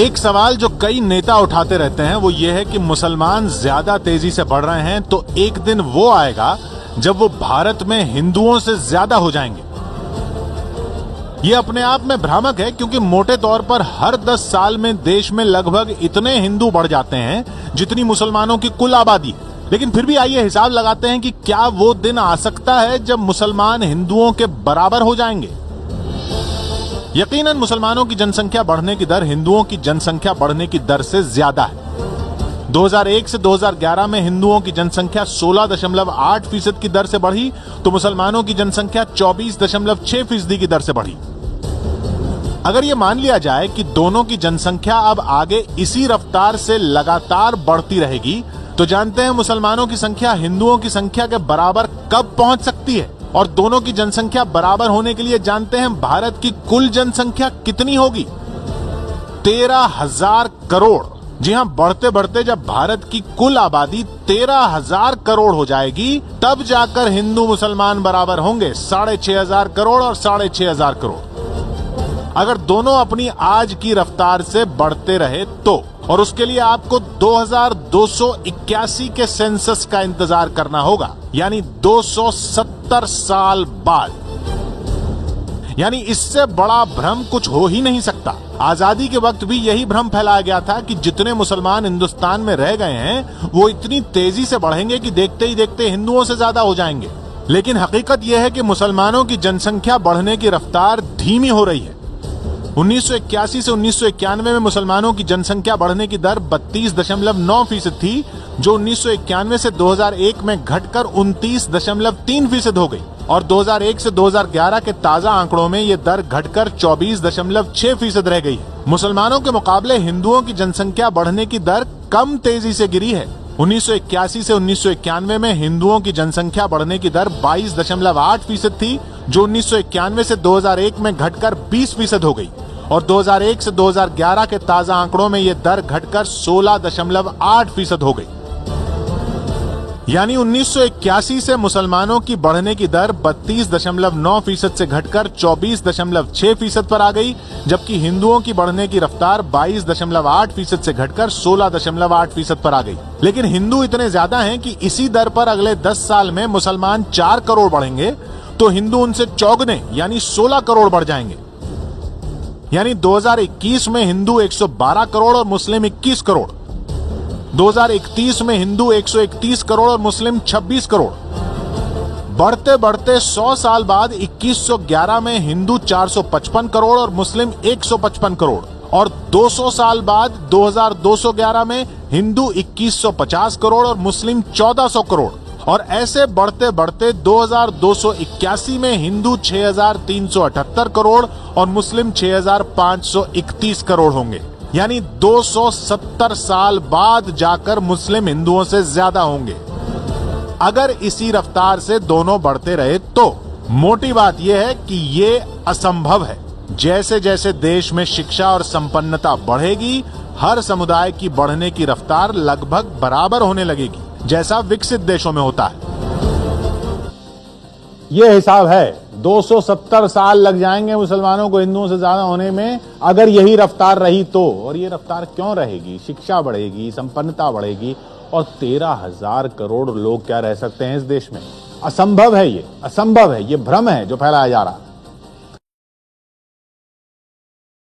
एक सवाल जो कई नेता उठाते रहते हैं वो ये है कि मुसलमान ज्यादा तेजी से बढ़ रहे हैं तो एक दिन वो आएगा जब वो भारत में हिंदुओं से ज्यादा हो जाएंगे। ये अपने आप में भ्रामक है क्योंकि मोटे तौर पर हर 10 साल में देश में लगभग इतने हिंदू बढ़ जाते हैं जितनी मुसलमानों की कुल आबादी। लेकिन फिर भी आइए हिसाब लगाते हैं कि क्या वो दिन आ सकता है जब मुसलमान हिंदुओं के बराबर हो जाएंगे। यकीनन मुसलमानों की जनसंख्या बढ़ने की दर हिंदुओं की जनसंख्या बढ़ने की दर से ज्यादा है। 2001 से 2011 में हिंदुओं की जनसंख्या 16.8% की दर से बढ़ी तो मुसलमानों की जनसंख्या 24.6% की दर से बढ़ी। अगर ये मान लिया जाए कि दोनों की जनसंख्या अब आगे इसी रफ्तार से लगातार बढ़ती रहेगी तो जानते हैं मुसलमानों की संख्या हिंदुओं की संख्या के बराबर कब पहुंच सकती है। और दोनों की जनसंख्या बराबर होने के लिए जानते हैं भारत की कुल जनसंख्या कितनी होगी? 13,000 करोड़। जी हां, बढ़ते बढ़ते जब भारत की कुल आबादी 13,000 करोड़ हो जाएगी तब जाकर हिंदू मुसलमान बराबर होंगे। 6,500 करोड़ और 6,500 करोड़। अगर दोनों अपनी आज की रफ्तार से बढ़ते रहे तो, और उसके लिए आपको 2281 के सेंसस का इंतजार करना होगा, यानी 270 साल बाद। यानी इससे बड़ा भ्रम कुछ हो ही नहीं सकता। आजादी के वक्त भी यही भ्रम फैलाया गया था कि जितने मुसलमान हिंदुस्तान में रह गए हैं वो इतनी तेजी से बढ़ेंगे कि देखते ही देखते हिंदुओं से ज्यादा हो जाएंगे। लेकिन हकीकत यह है कि मुसलमानों की जनसंख्या बढ़ने की रफ्तार धीमी हो रही है। 1981 से 1991 में मुसलमानों की जनसंख्या बढ़ने की दर 32.9% थी, जो 1991 से 2001 में घटकर 29.3% हो गई और 2001 से 2011 के ताजा आंकड़ों में ये दर घटकर 24.6% रह गई है। मुसलमानों के मुकाबले हिंदुओं की जनसंख्या बढ़ने की दर कम तेजी से गिरी है। 1981 से 1991 में हिंदुओं की जनसंख्या बढ़ने की दर 22.8% थी, जो 1991 से 2001 में घटकर 20% हो गई और 2001 से 2011 के ताजा आंकड़ों में यह दर घटकर 16.8% हो गई। यानी 1981 से मुसलमानों की बढ़ने की दर 32.9% से घटकर 24.6% पर आ गई, जबकि हिंदुओं की बढ़ने की रफ्तार 22.8% से घटकर 16.8% पर आ गई। लेकिन हिंदू इतने ज्यादा हैं कि इसी दर पर अगले 10 साल में मुसलमान 4 करोड़ बढ़ेंगे तो हिंदू उनसे चौगुने यानी 16 करोड़ बढ़ जाएंगे। यानी 2021 में हिंदू 112 करोड़ और मुस्लिम 21 करोड़। 2031 में हिंदू 131 करोड़ और मुस्लिम 26 करोड़। बढ़ते बढ़ते 100 साल बाद 2111 में हिंदू 455 करोड़ और मुस्लिम 155 करोड़ और 200 साल बाद 2211 में हिंदू 2150 करोड़ और मुस्लिम 1400 करोड़ और ऐसे बढ़ते बढ़ते 2281 में हिंदू 6378 करोड़ और मुस्लिम 6531 करोड़ होंगे। यानी 270 साल बाद जाकर मुस्लिम हिंदुओं से ज्यादा होंगे। अगर इसी रफ्तार से दोनों बढ़ते रहे तो मोटी बात यह है कि ये असंभव है। जैसे जैसे देश में शिक्षा और संपन्नता बढ़ेगी, हर समुदाय की बढ़ने की रफ्तार लगभग बराबर होने लगेगी, जैसा विकसित देशों में होता है। ये हिसाब है। 270 साल लग जाएंगे मुसलमानों को हिंदुओं से ज्यादा होने में अगर यही रफ्तार रही तो। और ये रफ्तार क्यों रहेगी? शिक्षा बढ़ेगी, संपन्नता बढ़ेगी और 13,000 करोड़ लोग क्या रह सकते हैं इस देश में? असंभव है, ये असंभव है। ये भ्रम है जो फैलाया जा रहा है।